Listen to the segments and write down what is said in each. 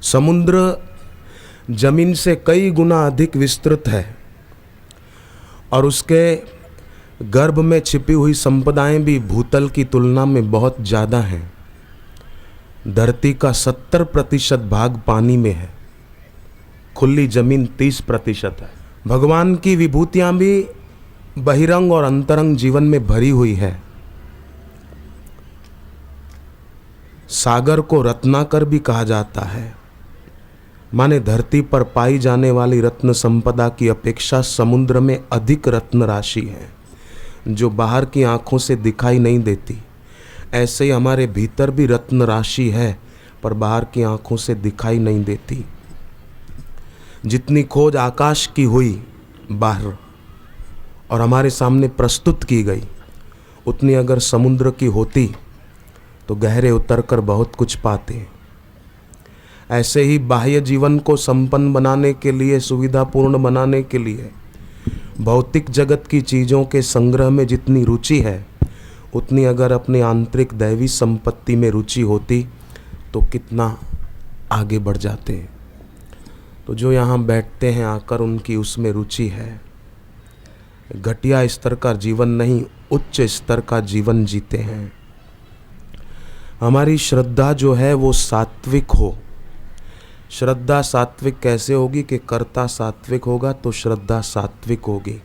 समुद्र जमीन से कई गुना अधिक विस्तृत है और उसके गर्भ में छिपी हुई संपदाएं भी भूतल की तुलना में बहुत ज़्यादा हैं। धरती का 70% भाग पानी में है, खुली जमीन 30% है। भगवान की विभूतियां भी बहिरंग और अंतरंग जीवन में भरी हुई है। सागर को रत्नाकर भी कहा जाता है, माने धरती पर पाई जाने वाली रत्न संपदा की अपेक्षा समुद्र में अधिक रत्न राशि है जो बाहर की आंखों से दिखाई नहीं देती। ऐसे ही हमारे भीतर भी रत्न राशि है पर बाहर की आंखों से दिखाई नहीं देती। जितनी खोज आकाश की हुई बाहर और हमारे सामने प्रस्तुत की गई, उतनी अगर समुद्र की होती तो गहरे उतरकर बहुत कुछ पाते। ऐसे ही बाह्य जीवन को संपन्न बनाने के लिए, सुविधापूर्ण बनाने के लिए भौतिक जगत की चीज़ों के संग्रह में जितनी रुचि है, उतनी अगर अपने आंतरिक दैवी संपत्ति में रुचि होती तो कितना आगे बढ़ जाते। तो जो यहाँ बैठते हैं आकर, उनकी उसमें रुचि है। घटिया स्तर का जीवन नहीं, उच्च स्तर का जीवन जीते हैं। हमारी श्रद्धा जो है वो सात्विक हो। श्रद्धा सात्विक कैसे होगी कि कर्ता सात्विक होगा तो श्रद्धा सात्विक होगी।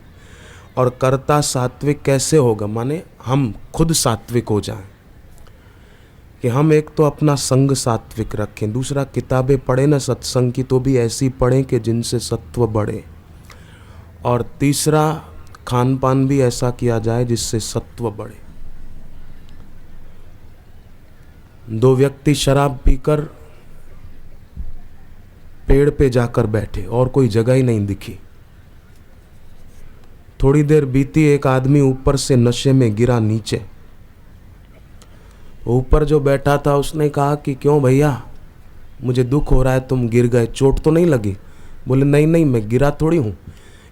और कर्ता सात्विक कैसे होगा, माने हम खुद सात्विक हो जाएं, कि हम एक तो अपना संग सात्विक रखें, दूसरा किताबें पढ़ें ना सत्संग की तो भी ऐसी पढ़ें कि जिनसे सत्व बढ़े, और तीसरा खान पान भी ऐसा किया जाए जिससे सत्व बढ़े। दो व्यक्ति शराब पीकर पेड़ पे जाकर बैठे और कोई जगह ही नहीं दिखी। थोड़ी देर बीती, एक आदमी ऊपर से नशे में गिरा नीचे। ऊपर जो बैठा था उसने कहा कि क्यों भैया, मुझे दुख हो रहा है, तुम गिर गए, चोट तो नहीं लगी? बोले नहीं नहीं, मैं गिरा थोड़ी हूँ,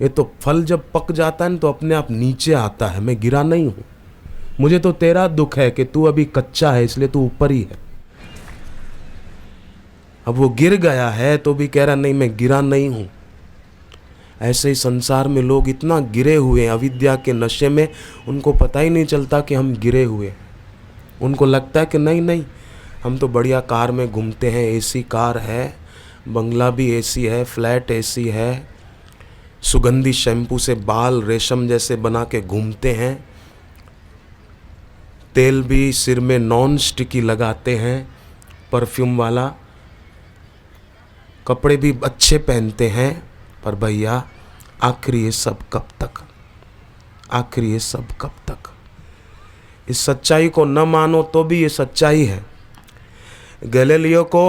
ये तो फल जब पक जाता है ना तो अपने आप नीचे आता है, मैं गिरा नहीं हूँ। मुझे तो तेरा दुख है कि तू अभी कच्चा है इसलिए तू ऊपर ही है। अब वो गिर गया है तो भी कह रहा नहीं मैं गिरा नहीं हूँ। ऐसे ही संसार में लोग इतना गिरे हुए हैं अविद्या के नशे में, उनको पता ही नहीं चलता कि हम गिरे हुए। उनको लगता है कि नहीं नहीं, हम तो बढ़िया कार में घूमते हैं, एसी कार है, बंगला भी एसी है, फ्लैट एसी है, सुगंधी शैम्पू से बाल रेशम जैसे बना के घूमते हैं, तेल भी सिर में नॉन स्टिकी लगाते हैं परफ्यूम वाला, कपड़े भी अच्छे पहनते हैं। पर भैया आखिर ये सब कब तक, आखिर ये सब कब तक? इस सच्चाई को न मानो तो भी ये सच्चाई है। गैलीलियो को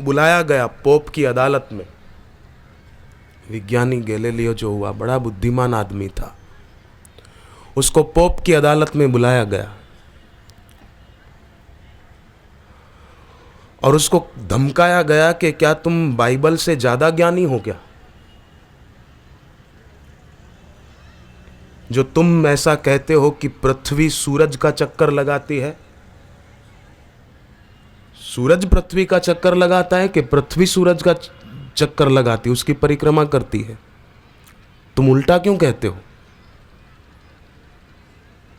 बुलाया गया पोप की अदालत में। विज्ञानी गैलीलियो जो हुआ बड़ा बुद्धिमान आदमी था, उसको पोप की अदालत में बुलाया गया और उसको धमकाया गया कि क्या तुम बाइबल से ज्यादा ज्ञानी हो क्या, जो तुम ऐसा कहते हो कि पृथ्वी सूरज का चक्कर लगाती है? सूरज पृथ्वी का चक्कर लगाता है कि पृथ्वी सूरज का चक्कर लगाती है, उसकी परिक्रमा करती है? तुम उल्टा क्यों कहते हो?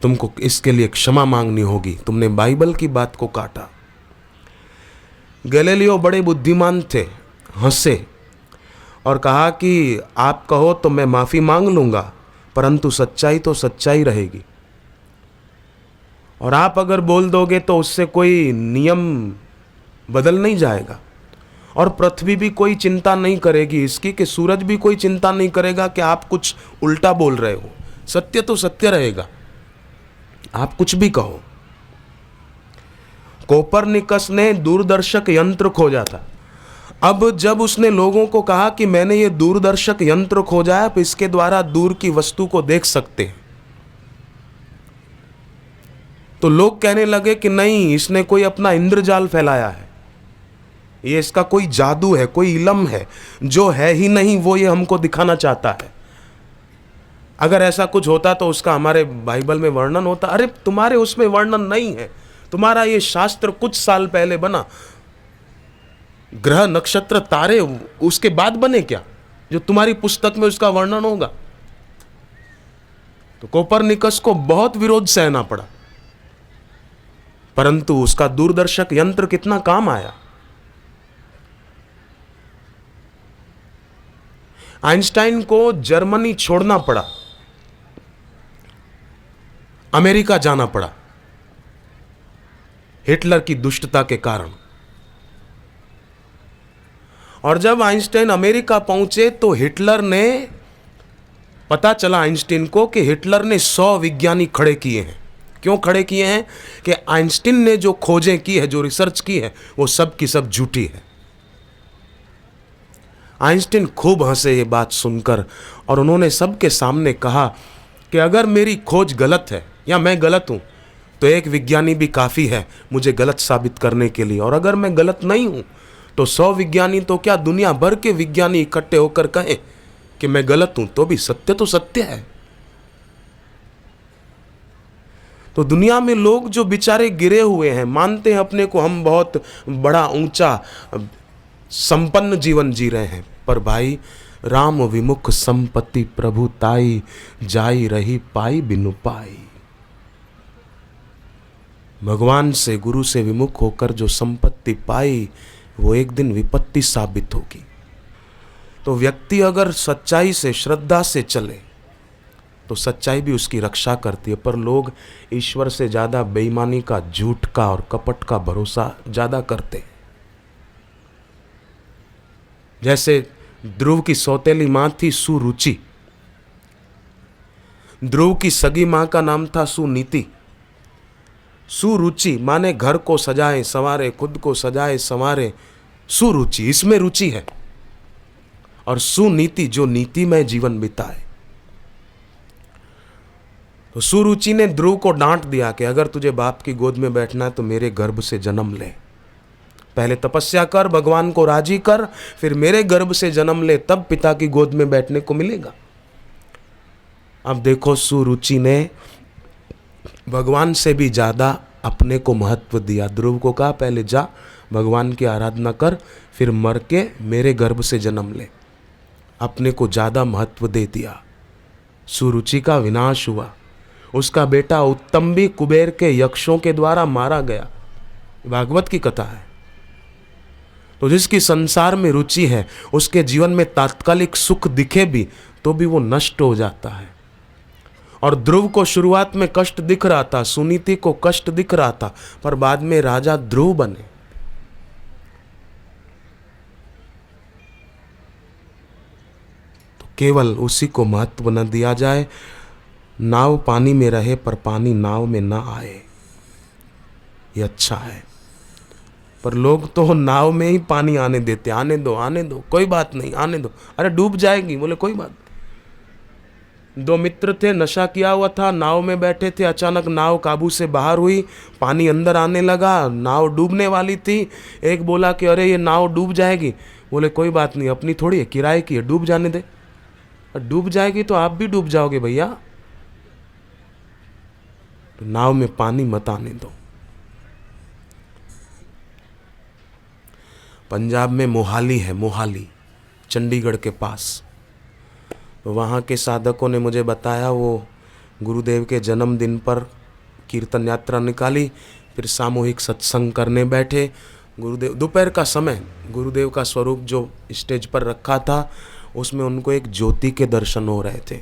तुमको इसके लिए क्षमा मांगनी होगी, तुमने बाइबल की बात को काटा। गैलीलियो बड़े बुद्धिमान थे, हंसे और कहा कि आप कहो तो मैं माफी मांग लूंगा, परंतु सच्चाई तो सच्चाई रहेगी, और आप अगर बोल दोगे तो उससे कोई नियम बदल नहीं जाएगा, और पृथ्वी भी कोई चिंता नहीं करेगी इसकी, कि सूरज भी कोई चिंता नहीं करेगा कि आप कुछ उल्टा बोल रहे हो। सत्य तो सत्य रहेगा, आप कुछ भी कहो। कोपरनिकस ने दूरदर्शक यंत्र खोजा था। अब जब उसने लोगों को कहा कि मैंने ये दूरदर्शक यंत्र खोजा है, इसके द्वारा दूर की वस्तु को देख सकते हैं, तो लोग कहने लगे कि नहीं, इसने कोई अपना इंद्रजाल फैलाया है, ये इसका कोई जादू है, कोई इलम है, जो है ही नहीं वो ये हमको दिखाना चाहता है। अगर ऐसा कुछ होता तो उसका हमारे बाइबल में वर्णन होता। अरे तुम्हारे उसमें वर्णन नहीं है, तुम्हारा ये शास्त्र कुछ साल पहले बना, ग्रह नक्षत्र तारे उसके बाद बने क्या, जो तुम्हारी पुस्तक में उसका वर्णन होगा? तो कोपरनिकस को बहुत विरोध सहना पड़ा, परंतु उसका दूरदर्शक यंत्र कितना काम आया। आइंस्टाइन को जर्मनी छोड़ना पड़ा, अमेरिका जाना पड़ा हिटलर की दुष्टता के कारण। और जब आइंस्टाइन अमेरिका पहुंचे तो हिटलर ने, पता चला आइंस्टाइन को कि हिटलर ने 100 विज्ञानी खड़े किए हैं। क्यों खड़े किए हैं? कि आइंस्टाइन ने जो खोजें की है, जो रिसर्च की है, वो सब की सब झूठी है। आइंस्टाइन खूब हंसे ये बात सुनकर, और उन्होंने सबके सामने कहा कि अगर मेरी खोज गलत है या मैं गलत हूं तो एक विज्ञानी भी काफ़ी है मुझे गलत साबित करने के लिए, और अगर मैं गलत नहीं हूं तो 100 विज्ञानी तो क्या, दुनिया भर के विज्ञानी इकट्ठे होकर कहें कि मैं गलत हूं तो भी सत्य तो सत्य है। तो दुनिया में लोग जो बेचारे गिरे हुए हैं, मानते हैं अपने को हम बहुत बड़ा ऊंचा संपन्न जीवन जी रहे हैं, पर भाई राम विमुख संपत्ति प्रभु ताई, जाई रही पाई बिनु पाई। भगवान से, गुरु से विमुख होकर जो संपत्ति पाई वो एक दिन विपत्ति साबित होगी। तो व्यक्ति अगर सच्चाई से, श्रद्धा से चले तो सच्चाई भी उसकी रक्षा करती है, पर लोग ईश्वर से ज़्यादा बेईमानी का, झूठ का और कपट का भरोसा ज़्यादा करते हैं। जैसे ध्रुव की सौतेली माँ थी सुरुचि, ध्रुव की सगी माँ का नाम था सुनीति। सुरुचि माने घर को सजाए संवारे, खुद को सजाए संवारे, सुरुचि इसमें रुचि है, और सुनीति जो नीतिमय जीवन बिताए। तो सुरुचि ने ध्रुव को डांट दिया कि अगर तुझे बाप की गोद में बैठना है तो मेरे गर्भ से जन्म ले, पहले तपस्या कर, भगवान को राजी कर, फिर मेरे गर्भ से जन्म ले, तब पिता की गोद में बैठने को मिलेगा। अब देखो सुरुचि ने भगवान से भी ज्यादा अपने को महत्व दिया। ध्रुव को कहा पहले जा भगवान की आराधना कर, फिर मर के मेरे गर्भ से जन्म ले। अपने को ज्यादा महत्व दे दिया। सुरुचि का विनाश हुआ। उसका बेटा उत्तम भी कुबेर के यक्षों के द्वारा मारा गया। भागवत की कथा है। तो जिसकी संसार में रुचि है, उसके जीवन में तात्कालिक सुख दिखे भी तो भी वो नष्ट हो जाता है। और ध्रुव को शुरुआत में कष्ट दिख रहा था, सुनीति को कष्ट दिख रहा था, पर बाद में राजा ध्रुव बने। तो केवल उसी को महत्व न दिया जाए। नाव पानी में रहे पर पानी नाव में ना आए, ये अच्छा है। पर लोग तो नाव में ही पानी आने देते, आने दो कोई बात नहीं, आने दो, अरे डूब जाएगी, बोले कोई बात। दो मित्र थे, नशा किया हुआ था, नाव में बैठे थे, अचानक नाव काबू से बाहर हुई, पानी अंदर आने लगा, नाव डूबने वाली थी। एक बोला कि अरे ये नाव डूब जाएगी, बोले कोई बात नहीं, अपनी थोड़ी है, किराए की है, डूब जाने दे। डूब जाएगी तो आप भी डूब जाओगे भैया, तो नाव में पानी मत आने दो। पंजाब में मोहाली है, मोहाली चंडीगढ़ के पास। तो वहाँ के साधकों ने मुझे बताया वो गुरुदेव के जन्मदिन पर कीर्तन यात्रा निकाली, फिर सामूहिक सत्संग करने बैठे। गुरुदेव दोपहर का समय, गुरुदेव का स्वरूप जो स्टेज पर रखा था उसमें उनको एक ज्योति के दर्शन हो रहे थे।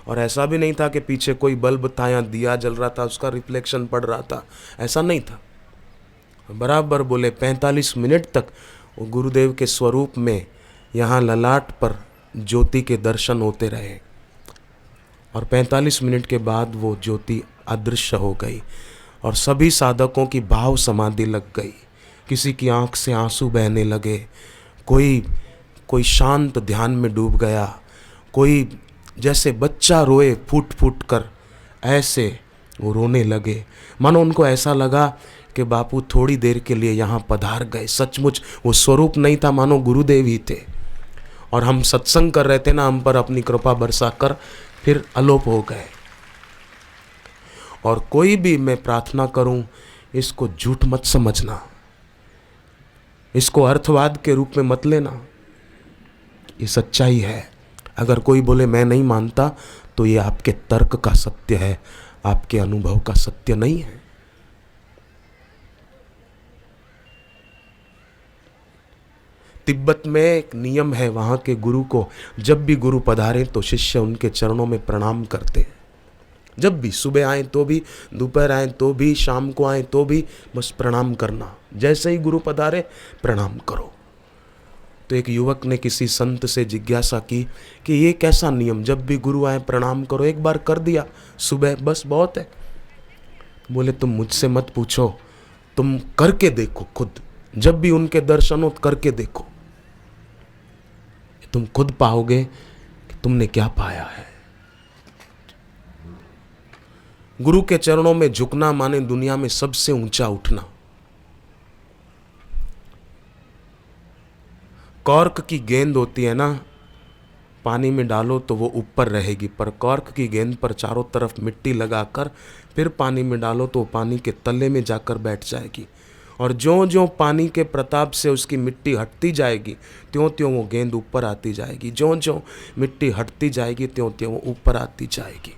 और ऐसा भी नहीं था कि पीछे कोई बल्ब था या दिया जल रहा था उसका रिफ्लेक्शन पड़ रहा था, ऐसा नहीं था। बराबर बोले 45 मिनट तक वो गुरुदेव के स्वरूप में यहाँ ललाट पर ज्योति के दर्शन होते रहे। और 45 मिनट के बाद वो ज्योति अदृश्य हो गई और सभी साधकों की भाव समाधि लग गई। किसी की आंख से आंसू बहने लगे, कोई शांत ध्यान में डूब गया, कोई जैसे बच्चा रोए फूट फूट कर, ऐसे वो रोने लगे। मानो उनको ऐसा लगा कि बापू थोड़ी देर के लिए यहाँ पधार गए। सचमुच वो स्वरूप नहीं था, मानो गुरुदेव ही थे। और हम सत्संग कर रहे थे ना, हम पर अपनी कृपा बरसा कर फिर अलोप हो गए। और कोई भी, मैं प्रार्थना करूं, इसको झूठ मत समझना। इसको अर्थवाद के रूप में मत लेना, ये सच्चाई है। अगर कोई बोले मैं नहीं मानता, तो ये आपके तर्क का सत्य है, आपके अनुभव का सत्य नहीं है। तिब्बत में एक नियम है, वहां के गुरु को जब भी गुरु पधारे तो शिष्य उनके चरणों में प्रणाम करते हैं। जब भी सुबह आए तो भी, दोपहर आए तो भी, शाम को आए तो भी, बस प्रणाम करना। जैसे ही गुरु पधारे प्रणाम करो। तो एक युवक ने किसी संत से जिज्ञासा की कि ये कैसा नियम, जब भी गुरु आए प्रणाम करो, एक बार कर दिया सुबह बस बहुत है। बोले तुम मुझसे मत पूछो, तुम करके देखो खुद, जब भी उनके दर्शन हो करके देखो, तुम खुद पाओगे कि तुमने क्या पाया है। गुरु के चरणों में झुकना माने दुनिया में सबसे ऊंचा उठना। कॉर्क की गेंद होती है ना, पानी में डालो तो वो ऊपर रहेगी, पर कॉर्क की गेंद पर चारों तरफ मिट्टी लगाकर फिर पानी में डालो तो पानी के तले में जाकर बैठ जाएगी। और ज्यों ज्यों पानी के प्रताप से उसकी मिट्टी हटती जाएगी, त्यों त्यों वो गेंद ऊपर आती जाएगी। ज्यों ज्यों मिट्टी हटती जाएगी, त्यों त्यों वो ऊपर आती जाएगी।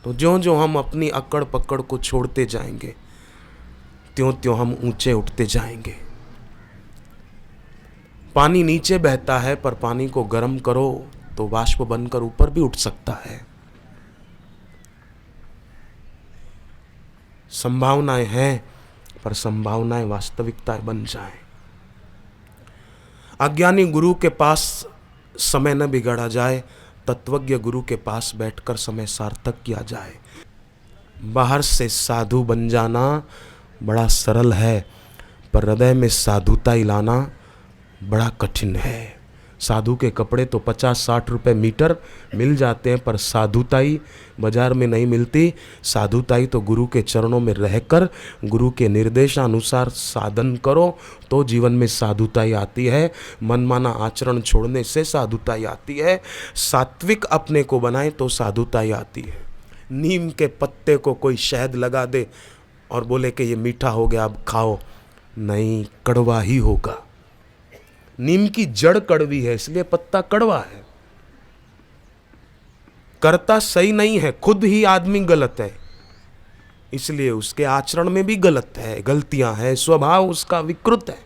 तो ज्यों ज्यों हम अपनी अकड़ पकड़ को छोड़ते जाएंगे, त्यों त्यों हम ऊंचे उठते जाएंगे। पानी नीचे बहता है, पर पानी को गर्म करो तो वाष्प बनकर ऊपर भी उठ सकता है। संभावनाएं हैं, पर संभावनाएं वास्तविकताएं बन जाएं। अज्ञानी गुरु के पास समय न बिगाड़ा जाए, तत्वज्ञ गुरु के पास बैठकर समय सार्थक किया जाए। बाहर से साधु बन जाना बड़ा सरल है, पर हृदय में साधुता लाना बड़ा कठिन है। साधु के कपड़े तो 50-60 रुपए मीटर मिल जाते हैं, पर साधुताई बाजार में नहीं मिलती। साधुताई तो गुरु के चरणों में रहकर गुरु के निर्देशानुसार साधन करो तो जीवन में साधुताई आती है। मनमाना आचरण छोड़ने से साधुताई आती है। सात्विक अपने को बनाए तो साधुताई आती है। नीम के पत्ते को कोई शहद लगा दे और बोले कि ये मीठा हो गया अब खाओ, नहीं, कड़वा ही होगा। नीम की जड़ कड़वी है, इसलिए पत्ता कड़वा है। करता सही नहीं है, खुद ही आदमी गलत है, इसलिए उसके आचरण में भी गलत है, गलतियां हैं, स्वभाव उसका विकृत है।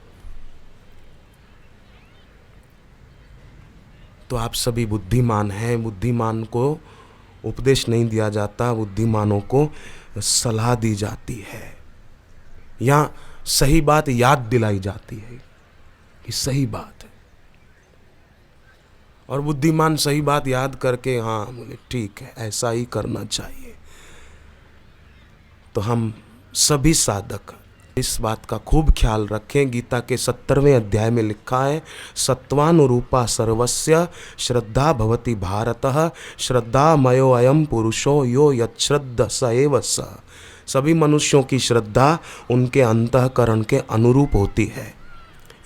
तो आप सभी बुद्धिमान हैं। बुद्धिमान को उपदेश नहीं दिया जाता, बुद्धिमानों को सलाह दी जाती है, या सही बात याद दिलाई जाती है कि सही बात है। और बुद्धिमान सही बात याद करके हाँ बोले ठीक है, ऐसा ही करना चाहिए। तो हम सभी साधक इस बात का खूब ख्याल रखें। गीता के 70वें अध्याय में लिखा है, सत्वानुरूपा सर्वस्य श्रद्धा भवति भारतः श्रद्धामयो अयम पुरुषो यो यच्छ्रद्ध स एव स। सभी मनुष्यों की श्रद्धा उनके अंतःकरण के अनुरूप होती है।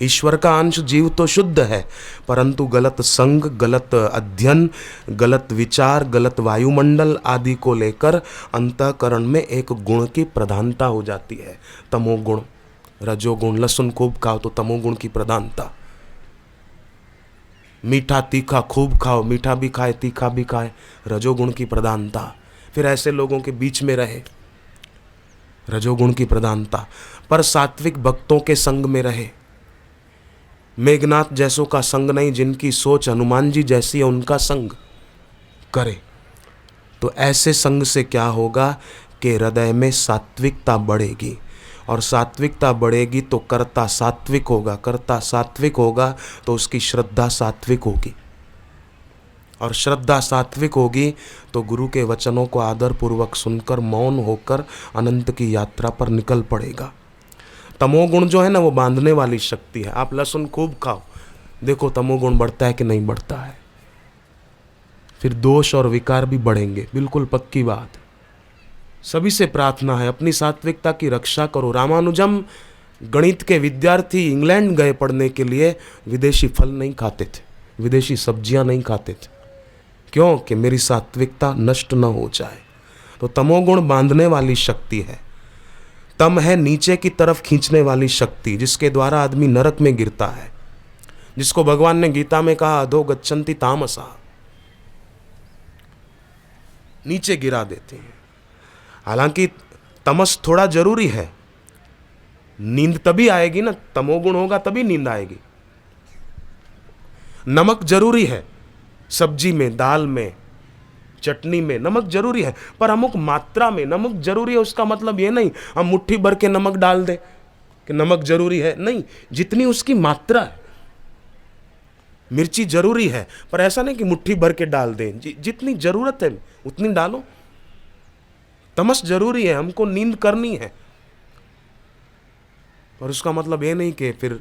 ईश्वर का अंश जीव तो शुद्ध है, परंतु गलत संग, गलत अध्ययन, गलत विचार, गलत वायुमंडल आदि को लेकर अंतःकरण में एक गुण की प्रधानता हो जाती है, तमोगुण, रजोगुण। लहसुन खूब खाओ तो तमोगुण की प्रधानता। मीठा तीखा खूब खाओ, मीठा भी खाए तीखा भी खाए, रजोगुण की प्रधानता। फिर ऐसे लोगों के बीच में रहे, रजोगुण की प्रधानता। पर सात्विक भक्तों के संग में रहे, मेघनाथ जैसों का संग नहीं, जिनकी सोच हनुमान जी जैसी है उनका संग करे। तो ऐसे संग से क्या होगा कि हृदय में सात्विकता बढ़ेगी, और सात्विकता बढ़ेगी तो कर्ता सात्विक होगा, कर्ता सात्विक होगा तो उसकी श्रद्धा सात्विक होगी, और श्रद्धा सात्विक होगी तो गुरु के वचनों को आदर पूर्वक सुनकर मौन होकर अनंत की यात्रा पर निकल पड़ेगा। तमोगुण जो है ना, वो बांधने वाली शक्ति है। आप लहसुन खूब खाओ, देखो तमोगुण बढ़ता है कि नहीं बढ़ता है। फिर दोष और विकार भी बढ़ेंगे, बिल्कुल पक्की बात। सभी से प्रार्थना है अपनी सात्विकता की रक्षा करो। रामानुजम गणित के विद्यार्थी इंग्लैंड गए पढ़ने के लिए, विदेशी फल नहीं खाते थे, विदेशी सब्जियां नहीं खाते थे। क्यों? कि मेरी सात्विकता नष्ट न हो जाए। तो तमोगुण बांधने वाली शक्ति है। तम है नीचे की तरफ खींचने वाली शक्ति, जिसके द्वारा आदमी नरक में गिरता है, जिसको भगवान ने गीता में कहा अधो गच्छन्ति तामसा, नीचे गिरा देते हैं। हालांकि तमस थोड़ा जरूरी है, नींद तभी आएगी ना, तमोगुण होगा तभी नींद आएगी। नमक जरूरी है, सब्जी में, दाल में, चटनी में नमक जरूरी है, पर अमुक मात्रा में नमक जरूरी है। उसका मतलब ये नहीं हम मुट्ठी भर के नमक डाल दें कि नमक जरूरी है, नहीं, जितनी उसकी मात्रा है। मिर्ची जरूरी है, पर ऐसा नहीं कि मुट्ठी भर के डाल दें, जितनी जरूरत है उतनी डालो। तमस जरूरी है, हमको नींद करनी है, और उसका मतलब ये नहीं कि फिर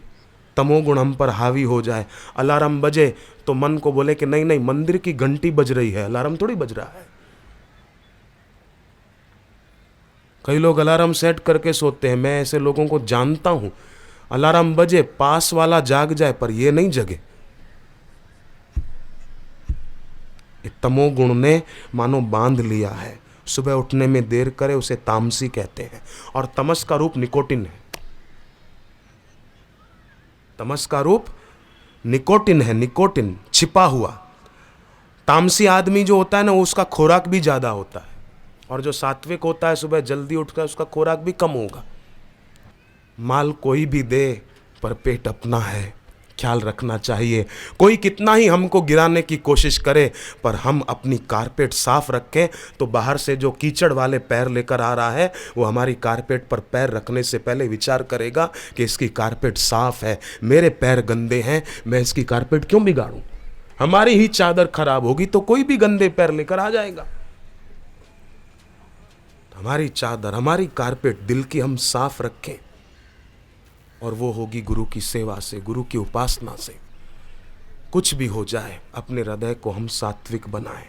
तमोगुण हम पर हावी हो जाए। अलार्म बजे तो मन को बोले कि नहीं नहीं, मंदिर की घंटी बज रही है, अलार्म थोड़ी बज रहा है। कई लोग अलार्म सेट करके सोते हैं, मैं ऐसे लोगों को जानता हूं। अलार्म बजे, पास वाला जाग जाए पर ये नहीं जगे। तमोगुण ने मानो बांध लिया है, सुबह उठने में देर करे उसे तामसी कहते हैं। और तमस का रूप निकोटिन है, तमस का रूप निकोटिन है, निकोटिन छिपा हुआ। तामसी आदमी जो होता है ना, उसका खुराक भी ज्यादा होता है, और जो सात्विक होता है सुबह जल्दी उठता है उसका खुराक भी कम होगा। माल कोई भी दे पर पेट अपना है, ख्याल रखना चाहिए। कोई कितना ही हमको गिराने की कोशिश करे, पर हम अपनी कारपेट साफ रखें तो बाहर से जो कीचड़ वाले पैर लेकर आ रहा है वो हमारी कारपेट पर पैर रखने से पहले विचार करेगा कि इसकी कारपेट साफ है, मेरे पैर गंदे हैं, मैं इसकी कारपेट क्यों बिगाड़ूं। हमारी ही चादर खराब होगी तो कोई भी गंदे पैर लेकर आ जाएगा। हमारी चादर, हमारी कारपेट दिल की हम साफ रखें, और वो होगी गुरु की सेवा से, गुरु की उपासना से। कुछ भी हो जाए अपने हृदय को हम सात्विक बनाएं।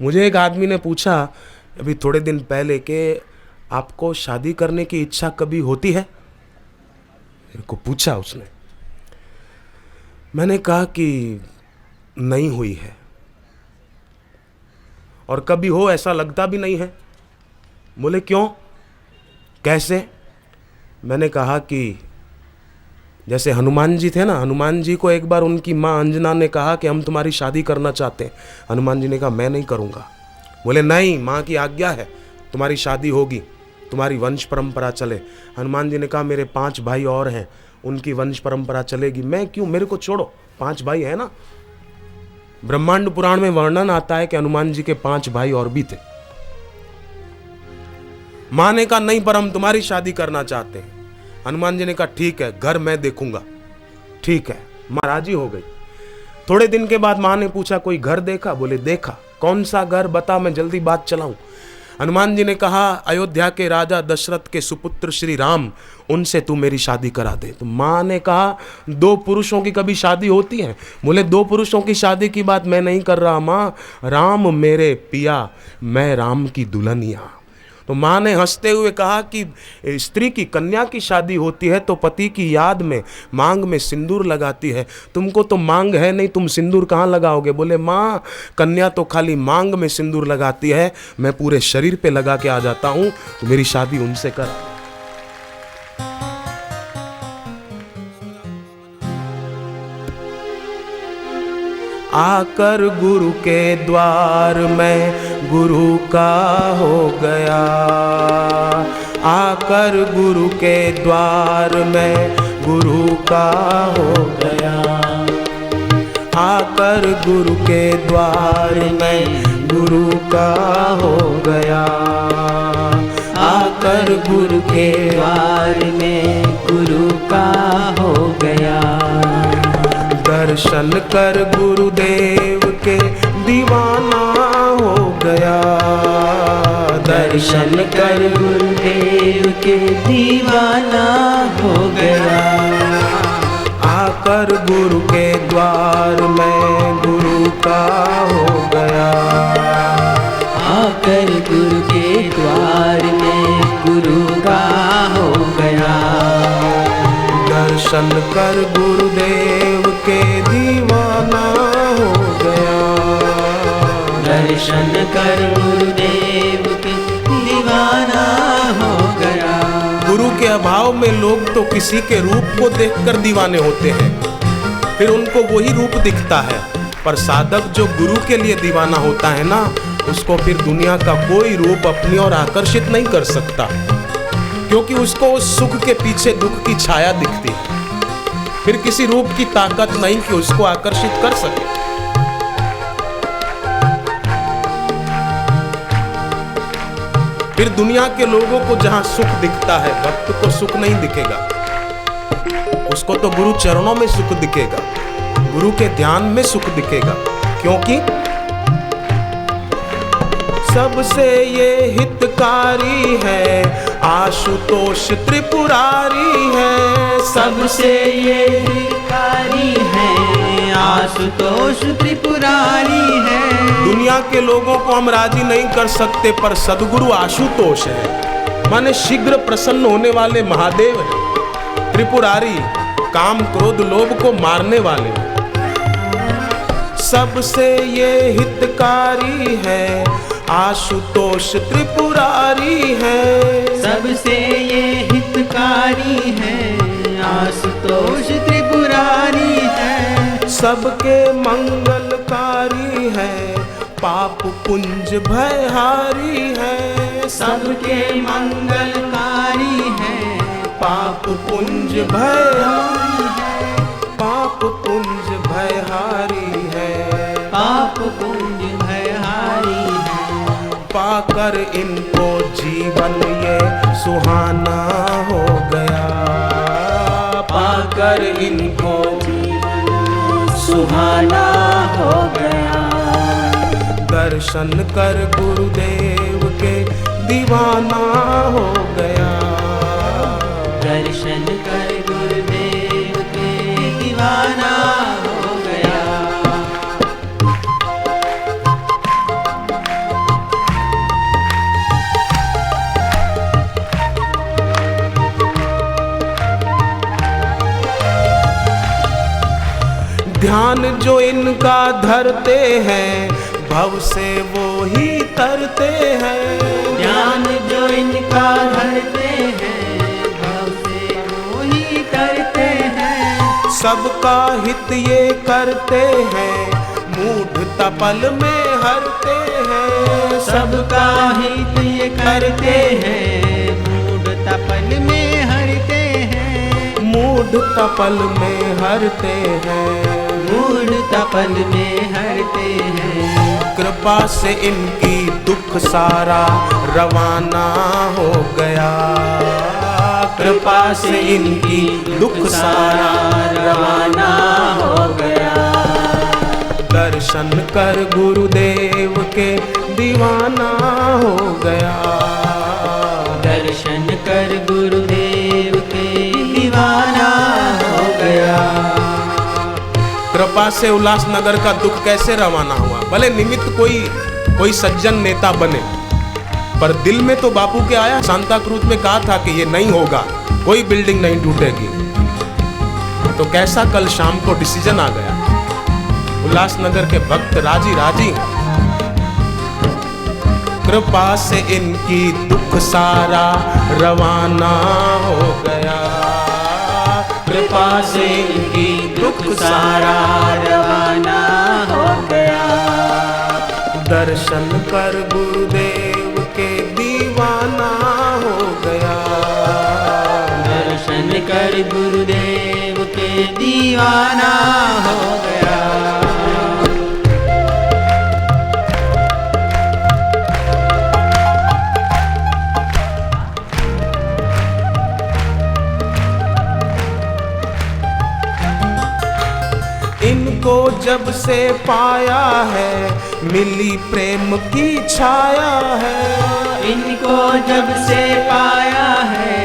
मुझे एक आदमी ने पूछा अभी थोड़े दिन पहले कि आपको शादी करने की इच्छा कभी होती है? मेरे को पूछा उसने। मैंने कहा कि नहीं हुई है, और कभी हो ऐसा लगता भी नहीं है। बोले क्यों, कैसे? मैंने कहा कि जैसे हनुमान जी थे ना, हनुमान जी को एक बार उनकी माँ अंजना ने कहा कि हम तुम्हारी शादी करना चाहते हैं। हनुमान जी ने कहा मैं नहीं करूँगा। बोले नहीं, माँ की आज्ञा है, तुम्हारी शादी होगी, तुम्हारी वंश परंपरा चले। हनुमान जी ने कहा मेरे 5 भाई और हैं, उनकी वंश परंपरा चलेगी, मैं क्यों, मेरे को छोड़ो, 5 भाई है ना। ब्रह्मांड पुराण में वर्णन आता है कि हनुमान जी के 5 भाई और भी थे। माँ ने कहा नहीं, पर हम तुम्हारी शादी करना चाहते हैं। हनुमान जी ने कहा ठीक है, घर मैं देखूंगा। ठीक है, माँ राजी हो गई। थोड़े दिन के बाद माँ ने पूछा कोई घर देखा? बोले देखा। कौन सा घर, बता, मैं जल्दी बात चलाऊं। हनुमान जी ने कहा अयोध्या के राजा दशरथ के सुपुत्र श्री राम, उनसे तू मेरी शादी करा दे। तो माँ ने कहा 2 पुरुषों की कभी शादी होती है? बोले 2 पुरुषों की शादी की बात मैं नहीं कर रहा माँ, राम मेरे पिया, मैं राम की दुल्हनिया। तो माँ ने हंसते हुए कहा कि स्त्री की, कन्या की शादी होती है तो पति की याद में मांग में सिंदूर लगाती है, तुमको तो मांग है नहीं, तुम सिंदूर कहाँ लगाओगे? बोले माँ, कन्या तो खाली मांग में सिंदूर लगाती है, मैं पूरे शरीर पे लगा के आ जाता हूँ, तो मेरी शादी उनसे कर। आकर गुरु के द्वार में गुरु का हो गया, आकर गुरु के द्वार में गुरु का हो गया, आकर गुरु के द्वार में गुरु का हो गया, आकर गुरु के द्वार में गुरु का हो गया। दर्शन कर गुरुदेव के दीवाना हो गया, दर्शन कर गुरुदेव के दीवाना हो गया। आकर गुरु के द्वार में गुरु का हो गया, आकर गुरु के द्वार में गुरु का हो गया। दर्शन कर गुरुदेव के दीवाना हो गया, दर्शन कर गुरुदेव के दीवाना हो गया। गुरु अभाव में लोग तो किसी के रूप को देखकर दीवाने होते हैं, फिर उनको वही रूप दिखता है। पर साधक जो गुरु के लिए दीवाना होता है ना, उसको फिर दुनिया का कोई रूप अपनी ओर आकर्षित नहीं कर सकता, क्योंकि उसको उस सुख के पीछे दुख की छाया दिखती है। फिर किसी रूप की ताकत नहीं कि उसको आकर्षित कर सके। फिर दुनिया के लोगों को जहां सुख दिखता है, भक्त को सुख नहीं दिखेगा। उसको तो गुरु चरणों में सुख दिखेगा, गुरु के ध्यान में सुख दिखेगा, क्योंकि सबसे ये हितकारी है, आशुतोष त्रिपुरारी है। सबसे ये हितकारी है, आशुतोष त्रिपुरारी है। दुनिया के लोगों को हम राजी नहीं कर सकते, पर सदगुरु आशुतोष है, माने शीघ्र प्रसन्न होने वाले महादेव है। त्रिपुरारी काम क्रोध लोभ को मारने वाले। सबसे ये हितकारी है, आशुतोष त्रिपुरारी है। सबसे ये हितकारी है, आशुतोष त्रिपुरारी है। सबके मंगलकारी है, पाप पुंज भयहारी है। सबके मंगलकारी है, पाप पुंज भयहारी है। पाप पुंज भयहारी है। पाप पुंज भयहारी है। पाकर इनको जीवन ये सुहाना हो गया। पाकर इनको जीवन सुहाना हो गया। दर्शन कर गुरुदेव के दीवाना हो गया। दर्शन कर गुरुदेव के दीवाना हो गया। ध्यान जो इनका धरते हैं, भव से वो ही तरते हैं। ध्यान जो इनका धरते हैं, भव से वो ही तरते हैं। सबका हित ये करते हैं, मूढ़ता पल में हरते हैं। सबका हित ये करते हैं, मूढ़ता पल में हरते हैं। मूढ़ता पल में हरते हैं। मूढ़ता पल में हरते हैं। कृपा से इनकी दुख सारा रवाना हो गया। कृपा से इनकी दुख सारा रवाना हो गया। दर्शन कर गुरुदेव के दीवाना हो गया। दर्शन कर गुरुदेव के दीवाना हो गया। कृपा से उल्लासनगर का दुख कैसे रवाना हुआ? भले निमित्त कोई सज्जन नेता बने, पर दिल में तो बापू के आया। सांता क्रूज में कहा था कि ये नहीं होगा, कोई बिल्डिंग नहीं टूटेगी। तो कैसा कल शाम को डिसीजन आ गया। उल्लासनगर के भक्त राजी राजी। कृपा से इनकी दुख सारा रवाना हो गया। कृपा से इनकी दुख सारा रवाना हो गया। दर्शन कर गुरुदेव के दीवाना हो गया। दर्शन कर गुरुदेव के दीवाना हो गया। इनको जब से पाया है, मिली प्रेम की छाया है। इनको जब से पाया है,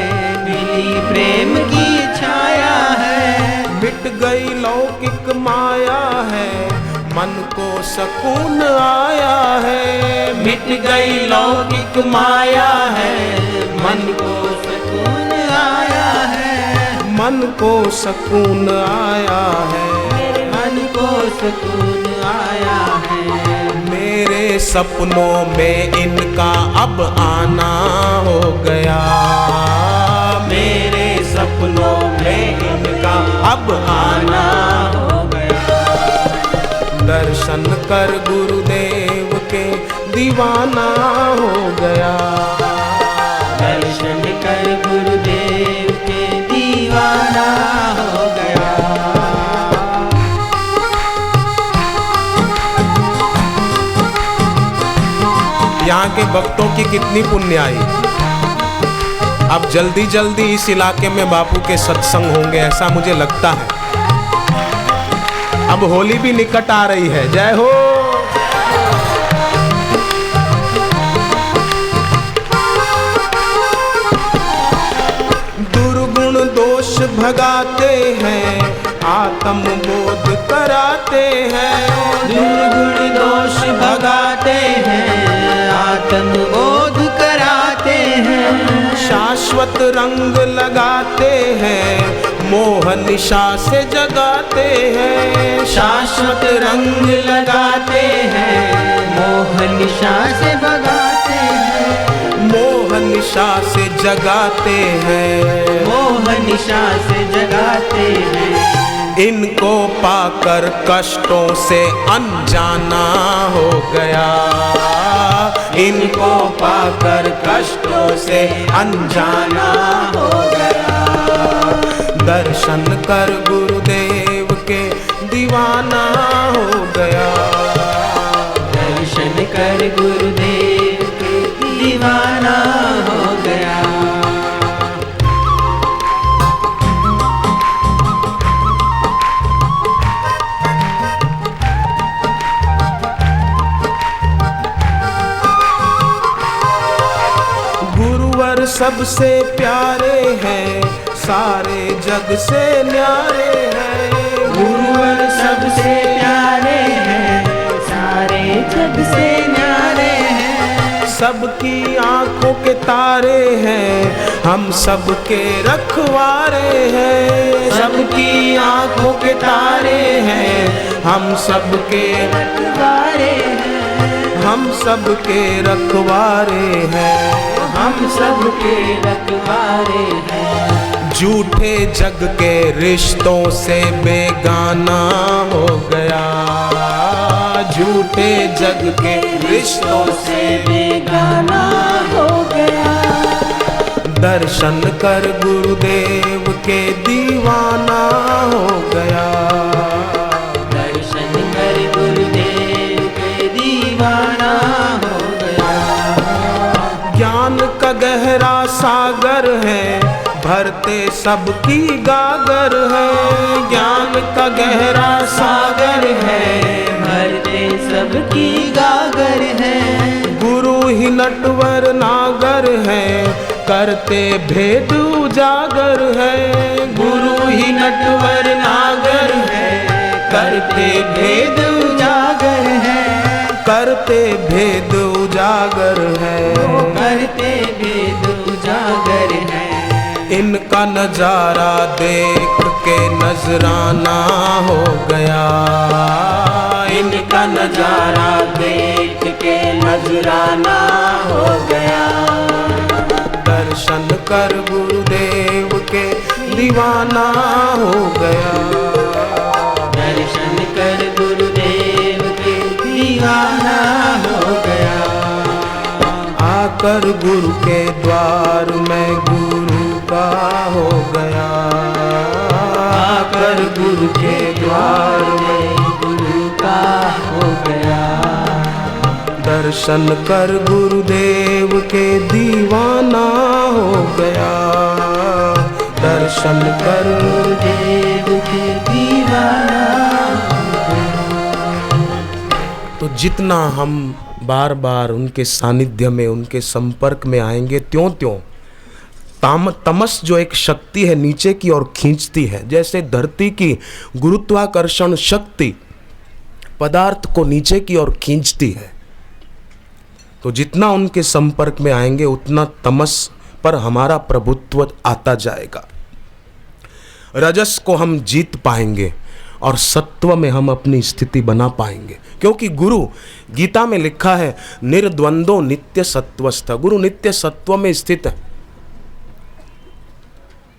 मिली प्रेम की छाया है। मिट गई लौकिक माया है, मन को सुकून आया है। मिट गई लौकिक माया है, मन को सुकून आया है। मन को सुकून आया है। मन को सुकून आया है। मेरे सपनों में इनका अब आना हो गया। मेरे सपनों में इनका अब आना हो गया। दर्शन कर गुरुदेव के दीवाना हो गया। दर्शन कर गुरुदेव के दीवाना हो गया। यहाँ के भक्तों की कितनी पुण्याई। अब जल्दी जल्दी इस इलाके में बापू के सत्संग होंगे ऐसा मुझे लगता है। अब होली भी निकट आ रही है। जय हो। दुर्गुण दोष भगाते हैं, आत्म बोध कराते हैं। दुर्गुण दोष भगाते हैं, आत्म बोध कराते हैं। शाश्वत रंग लगाते हैं, मोह निशा से जगाते हैं। शाश्वत रंग लगाते हैं, मोह निशा से भगाते हैं। मोह निशा से जगाते हैं। मोह निशा से जगाते हैं। इनको पाकर कष्टों से अनजाना हो गया। इनको पाकर कष्टों से अनजाना हो गया। दर्शन कर गुरुदेव के दीवाना हो गया। दर्शन कर गुरुदेव के दीवाना हो गया। गुरुवर सबसे प्यारे हैं, सारे जग से न्यारे हैं। गुरुवर सबसे प्यारे हैं, सारे जग से न्यारे हैं। सबकी आंखों के तारे हैं, हम सबके रखवारे हैं। सबकी आंखों के तारे हैं, हम सबके रखवारे हैं। हम सबके रखवारे हैं। हम सबके रखवारे हैं। झूठे जग के रिश्तों से बेगाना हो गया। झूठे जग के रिश्तों से बेगाना हो गया। दर्शन कर गुरुदेव के दीवाना हो गया। दर्शन कर गुरुदेव के दीवाना हो गया। ज्ञान का गहरा सागर है, भरते सबकी गागर है। ज्ञान का गहरा सागर है, भरते सबकी गागर है। गुरु ही नटवर नागर है, करते भेद उजागर है। गुरु ही नटवर नागर है, करते भेद उजागर है। करते भेद उजागर है। करते भेद उजागर है। इनका नजारा देख के नजराना हो गया। इनका नजारा देख के नजराना हो गया। दर्शन कर गुरुदेव के दीवाना हो गया। दर्शन कर गुरुदेव के दीवाना हो गया। आकर गुरु के द्वार में गुरु का हो गया। आकर गुरु के द्वार में गुरु का हो गया। दर्शन कर गुरुदेव के दीवाना हो गया। दर्शन कर गुरुदेव के दीवाना हो तो जितना हम बार बार उनके सानिध्य में, उनके संपर्क में आएंगे, त्यों त्यों तमस जो एक शक्ति है नीचे की ओर खींचती है। जैसे धरती की गुरुत्वाकर्षण शक्ति पदार्थ को नीचे की ओर खींचती है, तो जितना उनके संपर्क में आएंगे उतना तमस पर हमारा प्रभुत्व आता जाएगा। रजस को हम जीत पाएंगे और सत्व में हम अपनी स्थिति बना पाएंगे, क्योंकि गुरु गीता में लिखा है निर्द्वंदो नित्य सत्वस्थ। गुरु नित्य सत्व में स्थित है।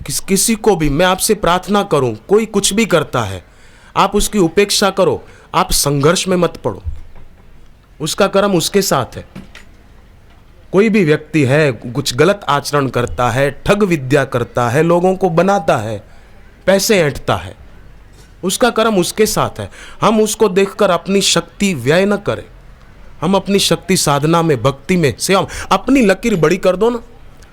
किसी को भी मैं आपसे प्रार्थना करूं, कोई कुछ भी करता है, आप उसकी उपेक्षा करो, आप संघर्ष में मत पड़ो, उसका कर्म उसके साथ है। कोई भी व्यक्ति है, कुछ गलत आचरण करता है, ठग विद्या करता है, लोगों को बनाता है, पैसे ऐंठता है, उसका कर्म उसके साथ है। हम उसको देखकर अपनी शक्ति व्यय न करें, हम अपनी शक्ति साधना में, भक्ति में, सेवा, अपनी लकीर बड़ी कर दो ना।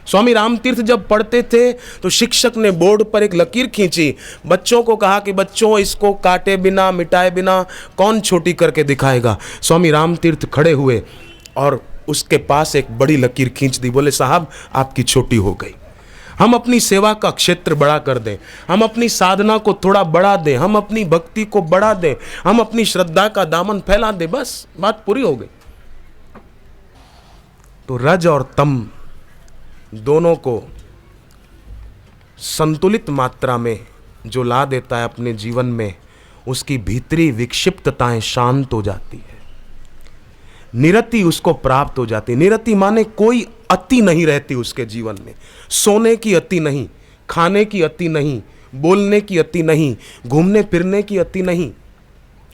स्वामी रामतीर्थ जब पढ़ते थे तो शिक्षक ने बोर्ड पर एक लकीर खींची, बच्चों को कहा कि बच्चों इसको काटे बिना, मिटाए बिना कौन छोटी करके दिखाएगा। स्वामी रामतीर्थ खड़े हुए और उसके पास एक बड़ी लकीर खींच दी, बोले साहब आपकी छोटी हो गई। हम अपनी सेवा का क्षेत्र बड़ा कर दें, हम अपनी साधना को थोड़ा बढ़ा दें, हम अपनी भक्ति को बढ़ा दें, हम अपनी श्रद्धा का दामन फैला दें, बस बात पूरी हो गई। तो रज और तम दोनों को संतुलित मात्रा में जो ला देता है अपने जीवन में, उसकी भीतरी विक्षिप्तताएं शांत हो जाती है, निरति उसको प्राप्त हो जाती है। निरति माने कोई अति नहीं रहती उसके जीवन में, सोने की अति नहीं, खाने की अति नहीं, बोलने की अति नहीं, घूमने फिरने की अति नहीं,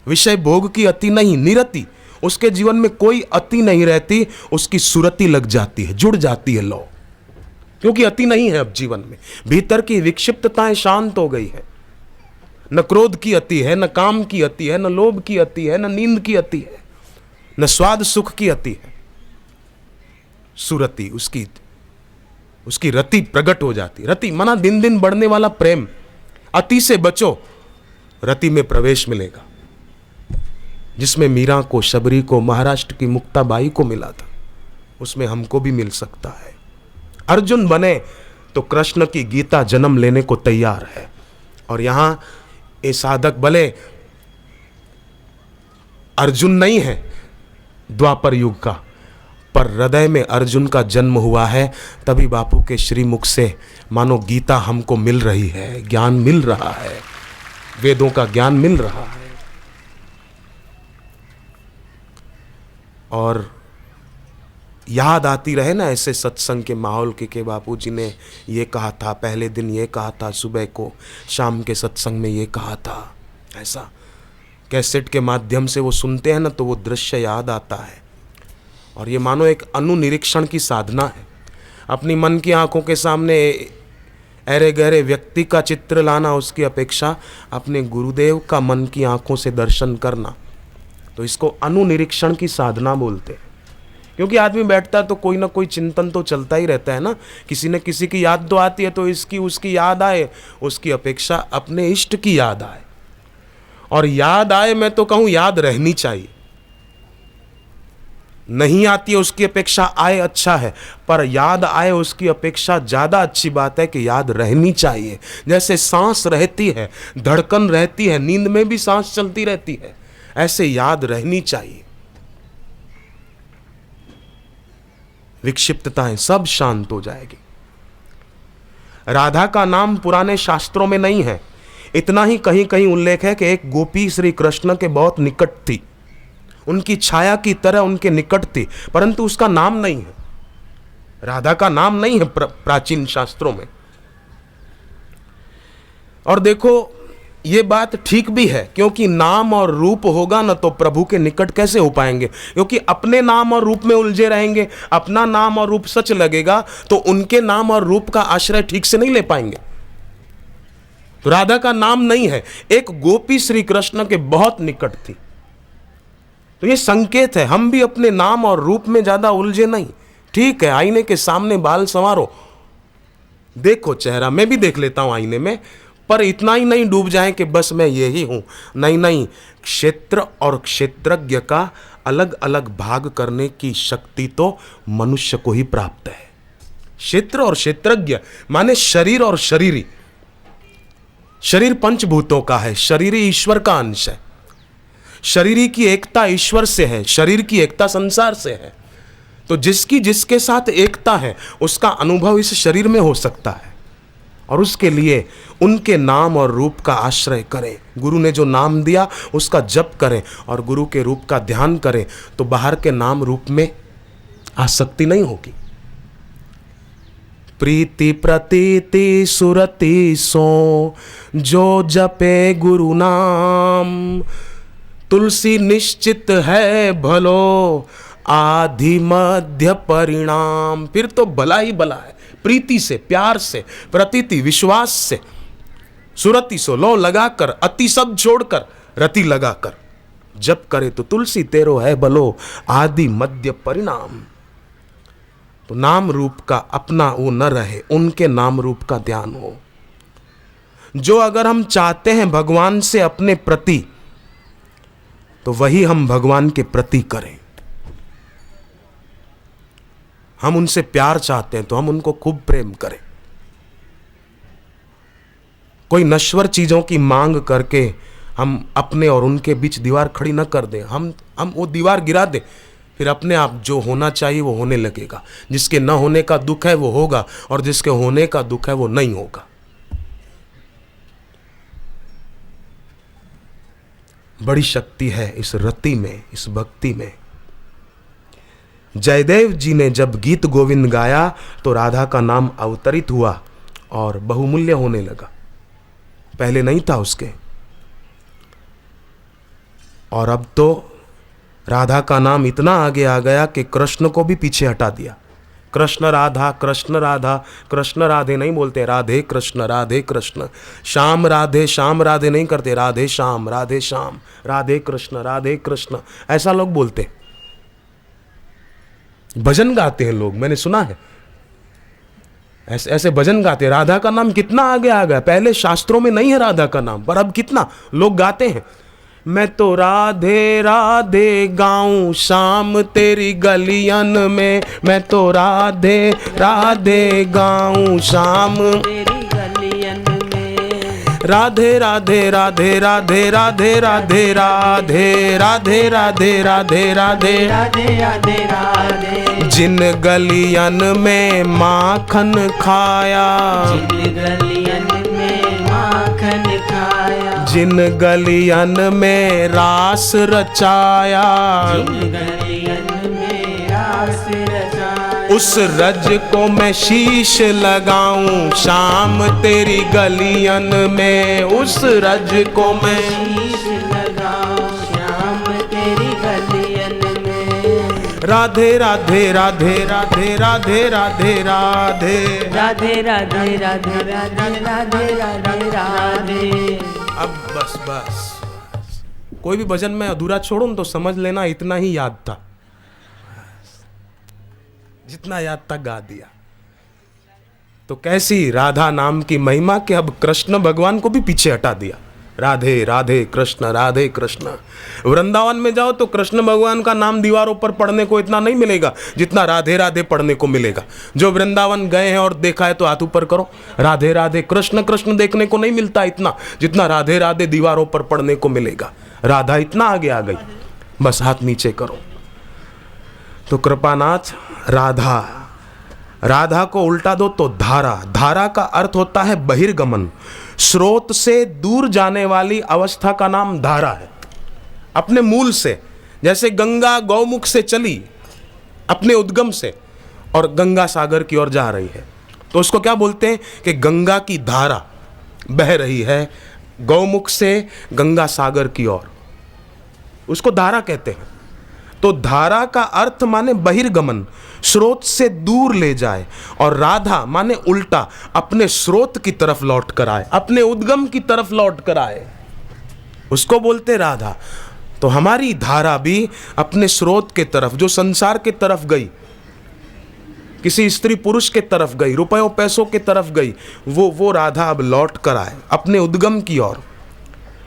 विषय भोग की अति नहीं, निरति उसके जीवन में कोई अति नहीं रहती, उसकी सुरति लग जाती है, जुड़ जाती है लौ, क्योंकि अति नहीं है अब जीवन में। भीतर की विक्षिप्तताएं शांत हो गई है, न क्रोध की अति है, न काम की अति है, न लोभ की अति है, न नींद की अति है, न स्वाद सुख की अति है। सुरति उसकी रति प्रकट हो जाती। रति माना दिन दिन बढ़ने वाला प्रेम। अति से बचो, रति में प्रवेश मिलेगा, जिसमें मीरा को, शबरी को, महाराष्ट्र की मुक्ताबाई को मिला था, उसमें हमको भी मिल सकता है। अर्जुन बने तो कृष्ण की गीता जन्म लेने को तैयार है। और यहां ये साधक भले अर्जुन नहीं है द्वापर युग का, पर हृदय में अर्जुन का जन्म हुआ है, तभी बापू के श्रीमुख से मानो गीता हमको मिल रही है, ज्ञान मिल रहा है, वेदों का ज्ञान मिल रहा है। और याद आती रहे ना ऐसे सत्संग के माहौल के बापू जी ने ये कहा था, पहले दिन ये कहा था, सुबह को शाम के सत्संग में ये कहा था, ऐसा कैसेट के माध्यम से वो सुनते हैं ना, तो वो दृश्य याद आता है। और ये मानो एक अनुनिरीक्षण की साधना है, अपनी मन की आंखों के सामने अरे गहरे व्यक्ति का चित्र लाना, उसकी अपेक्षा अपने गुरुदेव का मन की आंखों से दर्शन करना, तो इसको अनुनिरीक्षण की साधना बोलते हैं। क्योंकि आदमी बैठता है तो कोई ना कोई चिंतन तो चलता ही रहता है ना, किसी न किसी की याद तो आती है, तो इसकी उसकी याद आए, उसकी अपेक्षा अपने इष्ट की याद आए। और याद आए, मैं तो कहूं याद रहनी चाहिए, नहीं आती है उसकी अपेक्षा आए अच्छा है, पर याद आए उसकी अपेक्षा ज्यादा अच्छी बात है कि याद रहनी चाहिए। जैसे सांस रहती है, धड़कन रहती है, नींद में भी सांस चलती रहती है, ऐसे याद रहनी चाहिए। विक्षिप्तताएं सब शांत हो जाएगी। राधा का नाम पुराने शास्त्रों में नहीं है, इतना ही कहीं कहीं उल्लेख है कि एक गोपी श्री कृष्ण के बहुत निकट थी, उनकी छाया की तरह उनके निकट थी, परंतु उसका नाम नहीं है, राधा का नाम नहीं है प्राचीन शास्त्रों में। और देखो ये बात ठीक भी है, क्योंकि नाम और रूप होगा ना तो प्रभु के निकट कैसे हो पाएंगे, क्योंकि अपने नाम और रूप में उलझे रहेंगे। अपना नाम और रूप सच लगेगा तो उनके नाम और रूप का आश्रय ठीक से नहीं ले पाएंगे। तो राधा का नाम नहीं है, एक गोपी श्री कृष्ण के बहुत निकट थी। तो ये संकेत है, हम भी अपने नाम और रूप में ज्यादा उलझे नहीं। ठीक है, आईने के सामने बाल संवारो, देखो चेहरा, मैं भी देख लेता हूं आईने में, पर इतना ही नहीं डूब जाए कि बस मैं यही हूं। नहीं नहीं, क्षेत्र और क्षेत्रज्ञ का अलग अलग भाग करने की शक्ति तो मनुष्य को ही प्राप्त है। क्षेत्र और क्षेत्रज्ञ माने शरीर और शरीरी। शरीर पंचभूतों का है, शरीरी ईश्वर का अंश है। शरीरी की एकता ईश्वर से है, शरीर की एकता संसार से है। तो जिसकी जिसके साथ एकता है उसका अनुभव इस शरीर में हो सकता है, और उसके लिए उनके नाम और रूप का आश्रय करें। गुरु ने जो नाम दिया उसका जप करें और गुरु के रूप का ध्यान करें, तो बाहर के नाम रूप में आसक्ति नहीं होगी। प्रीति प्रतीति सुरति सो जो जपे गुरु नाम, तुलसी निश्चित है भलो आधि मध्य परिणाम। फिर तो भला ही भला है, प्रीति से, प्यार से, प्रतीति विश्वास से, सुरति सो लो लगाकर, अति सब छोड़कर रति लगाकर जप करे तो तुलसी तेरो है भलो आदि मध्य परिणाम। तो नाम रूप का अपना वो न रहे, उनके नाम रूप का ध्यान हो। जो अगर हम चाहते हैं भगवान से अपने प्रति, तो वही हम भगवान के प्रति करें। हम उनसे प्यार चाहते हैं तो हम उनको खूब प्रेम करें। कोई नश्वर चीजों की मांग करके हम अपने और उनके बीच दीवार खड़ी न कर दें। हम वो दीवार गिरा दें, फिर अपने आप जो होना चाहिए वो होने लगेगा। जिसके न होने का दुख है वो होगा, और जिसके होने का दुख है वो नहीं होगा। बड़ी शक्ति है इस रति में, इस भक्ति में। जयदेव जी ने जब गीत गोविंद गाया तो राधा का नाम अवतरित हुआ और बहुमूल्य होने लगा। पहले नहीं था उसके। और अब तो राधा का नाम इतना आगे आ गया कि कृष्ण को भी पीछे हटा दिया। कृष्ण राधा, कृष्ण राधा, कृष्ण राधे नहीं बोलते, राधे कृष्ण, राधे कृष्ण। श्याम राधे नहीं करते, राधे श्याम, राधे श्याम, राधे कृष्ण, राधे कृष्ण, ऐसा लोग बोलते। भजन गाते हैं लोग, मैंने सुना है ऐसे भजन गाते। राधा का नाम कितना आगे आ गया। पहले शास्त्रों में नहीं है राधा का नाम, पर अब कितना लोग गाते हैं। मैं तो राधे राधे गाऊं शाम तेरी गलियन में, मैं तो राधे राधे गाऊं शाम तेरी गलियन में। राधे राधे राधे राधे राधे राधे राधे राधे राधे राधे राधे राधे राधे राधे। जिन गलियन में माखन खाया, जिन गलियन में माखन खाया, जिन गलियन में रास रचाया, जिन गलियन में रास रचाया, उस रज को मैं शीश लगाऊं शाम तेरी गलियन में, उस रज को मैं शीश लगाऊं श्याम तेरी गलियन में। राधे राधे राधे राधे राधे राधे राधे राधे राधे राधे राधे राधे राधे राधे। अब बस कोई भी भजन में अधूरा छोड़ूं तो समझ लेना इतना ही याद था, जितना याद था गा दिया। तो कैसी राधा नाम की महिमा कि अब कृष्ण भगवान को भी पीछे हटा दिया। राधे राधे कृष्ण, राधे कृष्ण। वृंदावन में जाओ तो कृष्ण भगवान का नाम दीवारों पर पढ़ने को इतना नहीं मिलेगा जितना राधे राधे पढ़ने को मिलेगा। जो वृंदावन गए हैं और देखा है तो हाथ ऊपर करो। राधे राधे कृष्ण कृष्ण देखने को नहीं मिलता इतना जितना राधे राधे दीवारों पर पढ़ने को मिलेगा। राधा इतना आगे आ गई, बस हाथ नीचे करो। तो कृपानाथ राधा, राधा को उल्टा दो तो धारा। धारा का अर्थ होता है बहिर्गमन, स्रोत से दूर जाने वाली अवस्था का नाम धारा है। अपने मूल से, जैसे गंगा गौमुख से चली अपने उद्गम से और गंगा सागर की ओर जा रही है, तो उसको क्या बोलते हैं कि गंगा की धारा बह रही है गौमुख से गंगा सागर की ओर, उसको धारा कहते हैं। तो धारा का अर्थ माने बहिर्गमन, स्रोत से दूर ले जाए, और राधा माने उल्टा, अपने स्रोत की तरफ लौट कर आए, अपने उद्गम की तरफ लौट कर आए, उसको बोलते राधा। तो हमारी धारा भी अपने स्रोत के तरफ, जो संसार के तरफ गई, किसी स्त्री पुरुष के तरफ गई, रुपयों पैसों के तरफ गई, वो राधा अब लौट कर आए अपने उद्गम की ओर।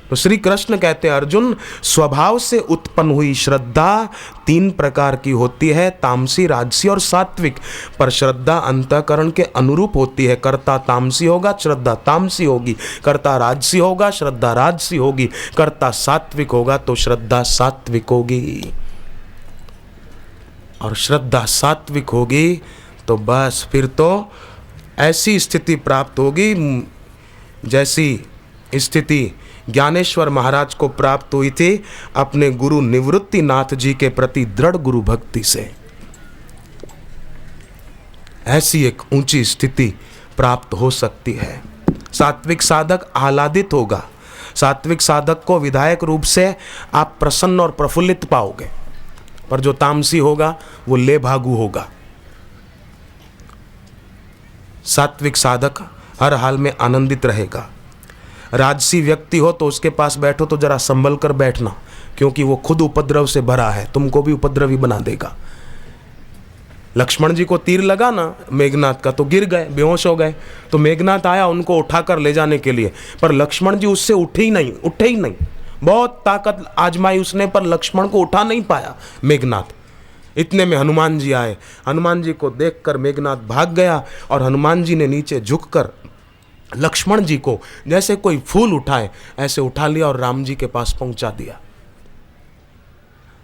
तो श्री कृष्ण कहते हैं अर्जुन, स्वभाव से उत्पन्न हुई श्रद्धा 3 प्रकार की होती है, तामसी, राजसी और सात्विक। पर श्रद्धा अंतःकरण के अनुरूप होती है। कर्ता तामसी होगा, श्रद्धा तामसी होगी। कर्ता राजसी होगा, श्रद्धा राजसी होगी। कर्ता सात्विक होगा तो श्रद्धा सात्विक होगी। और श्रद्धा सात्विक होगी तो बस फिर तो ऐसी स्थिति प्राप्त होगी जैसी स्थिति ज्ञानेश्वर महाराज को प्राप्त हुई थी अपने गुरु निवृत्तिनाथ जी के प्रति दृढ़ गुरु भक्ति से। ऐसी एक ऊंची स्थिति प्राप्त हो सकती है। सात्विक साधक आह्लादित होगा, सात्विक साधक को विधायक रूप से आप प्रसन्न और प्रफुल्लित पाओगे, पर जो तामसी होगा वो ले भागु होगा। सात्विक साधक हर हाल में आनंदित रहेगा। राजसी व्यक्ति हो तो उसके पास बैठो तो जरा संभल कर बैठना, क्योंकि वो खुद उपद्रव से भरा है, तुमको भी उपद्रवी बना देगा। लक्ष्मण जी को तीर लगा ना मेघनाथ का, तो गिर गए, बेहोश हो गए। तो मेघनाथ आया उनको उठाकर ले जाने के लिए, पर लक्ष्मण जी उससे उठे ही नहीं। बहुत ताकत आजमाई उसने, पर लक्ष्मण को उठा नहीं पाया मेघनाथ। इतने में हनुमान जी आए। हनुमान जी को देखकर मेघनाथ भाग गया और हनुमान जी ने नीचे झुककर लक्ष्मण जी को जैसे कोई फूल उठाए ऐसे उठा लिया और राम जी के पास पहुंचा दिया।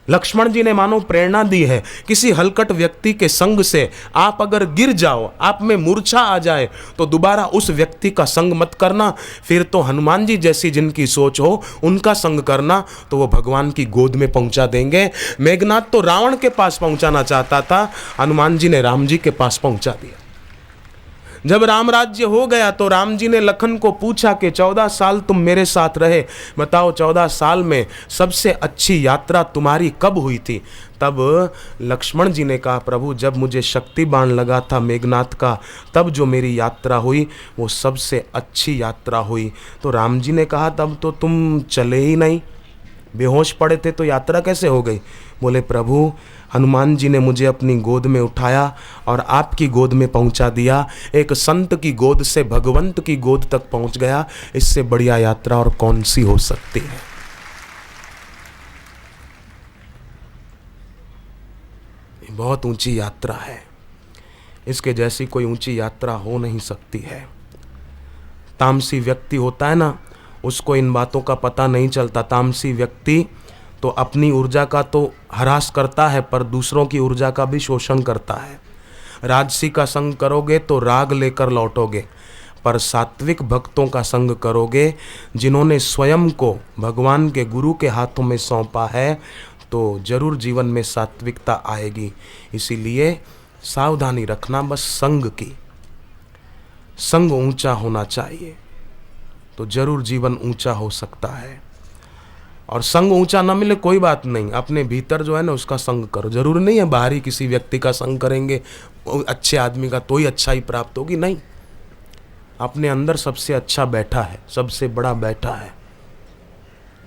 लक्ष्मण जी ने मानो प्रेरणा दी है, किसी हलकट व्यक्ति के संग से आप अगर गिर जाओ, आप में मूर्छा आ जाए, तो दोबारा उस व्यक्ति का संग मत करना। फिर तो हनुमान जी जैसी जिनकी सोच हो उनका संग करना, तो वो भगवान की गोद में पहुंचा देंगे। मेघनाथ तो रावण के पास पहुंचाना चाहता था, हनुमान जी ने राम जी के पास पहुंचा दिया। जब राम राज्य हो गया तो राम जी ने लखन को पूछा कि 14 साल तुम मेरे साथ रहे, बताओ 14 साल में सबसे अच्छी यात्रा तुम्हारी कब हुई थी? तब लक्ष्मण जी ने कहा, प्रभु जब मुझे शक्ति बाण लगा था मेघनाथ का, तब जो मेरी यात्रा हुई वो सबसे अच्छी यात्रा हुई। तो राम जी ने कहा, तब तो तुम चले ही नहीं, बेहोश पड़े थे, तो यात्रा कैसे हो गई? बोले, प्रभु हनुमान जी ने मुझे अपनी गोद में उठाया और आपकी गोद में पहुंचा दिया। एक संत की गोद से भगवंत की गोद तक पहुंच गया, इससे बढ़िया यात्रा और कौन सी हो सकती है? ये बहुत ऊंची यात्रा है, इसके जैसी कोई ऊंची यात्रा हो नहीं सकती है। तामसी व्यक्ति होता है ना, उसको इन बातों का पता नहीं चलता। तामसी व्यक्ति तो अपनी ऊर्जा का तो ह्रास करता है, पर दूसरों की ऊर्जा का भी शोषण करता है। राजसी का संग करोगे तो राग लेकर लौटोगे, पर सात्विक भक्तों का संग करोगे जिन्होंने स्वयं को भगवान के गुरु के हाथों में सौंपा है, तो जरूर जीवन में सात्विकता आएगी। इसीलिए सावधानी रखना बस संग की। संग ऊंचा होना चाहिए तो जरूर जीवन ऊंचा हो सकता है। और संग ऊंचा ना मिले कोई बात नहीं, अपने भीतर जो है ना उसका संग करो। जरूरी नहीं है बाहरी किसी व्यक्ति का संग करेंगे अच्छे आदमी का तो ही अच्छा ही प्राप्त होगी, नहीं। अपने अंदर सबसे अच्छा बैठा है, सबसे बड़ा बैठा है,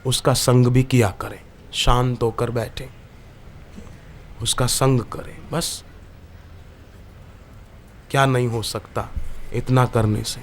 उसका संग भी किया करें। शांत होकर बैठे, उसका संग करें, बस। क्या नहीं हो सकता इतना करने से?